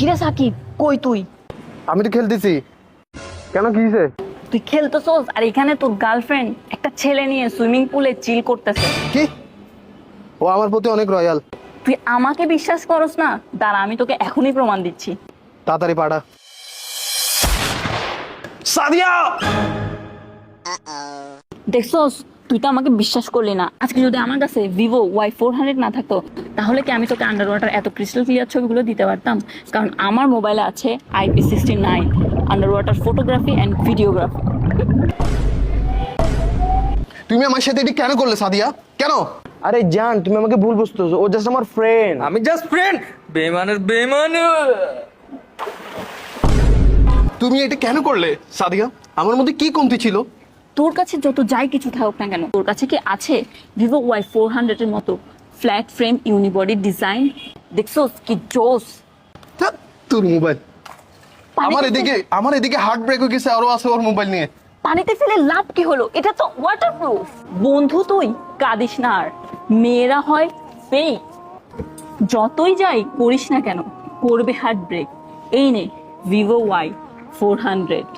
কিরে সাকিব, কই তুই? আমি তো খেলতেছি। কেন, কি হয়েছে? তুই খেলতেছস আর এখানে তোর গার্লফ্রেন্ড একটা ছেলে নিয়ে সুইমিং পুলে চিল করতেছে। কি? ও আমার প্রতি অনেক রয়্যাল। তুই আমাকে বিশ্বাস করস না? দাঁড়া, আমি তোকে এখনই প্রমাণ দিচ্ছি। তাড়াতাড়ি পাঠা। সাদিয়া! দেখছস, তুই তো আমাকে বিশ্বাস করলি না। আজকে যদি আমার কাছে ভিভো Y400 না থাকতো, তাহলে কি আমি তোকে আন্ডার ওয়াটার এত ক্রিস্টাল ক্লিয়ার ছবিগুলো দিতে পারতাম? কারণ আমার মোবাইলে আছে IP69 under water photography and videography. তুমি আমার সাথে এটি কেন করলে সাদিয়া? কেন? আরে জান, তুমি আমাকে ভুল বুঝতেছো। ও জাস্ট আমার ফ্রেন্ড। আমি জাস্ট ফ্রেন্ড। বেমানের বেমান। তুমি এটা কেন করলে সাদিয়া? আমার মধ্যে কি কমতি ছিল? তোর কাছে যত যাই কিছু থাকুক না কেন, তোর কাছে কি আছে ভিভো Y400 এর মতো ফ্ল্যাট ফ্রেম ইউনিবডি ডিজাইন? দেখছস কি জোস! ধ্যাৎ, তোর মোবাইল। আমার এদিকে হার্ট ব্রেক হয়ে গেছে, আরো আছে ওর মোবাইল নিয়ে। পানিতে ফেলে লাভ কি হলো? এটা তো ওয়াটারপ্রুফ। বন্ধু তুই কাঁদিস না আর। মেয়েরা হয় ফেক। যতই যাই করিস না কেন, করবে হার্ট ব্রেক। এই নে ভিভো Y400।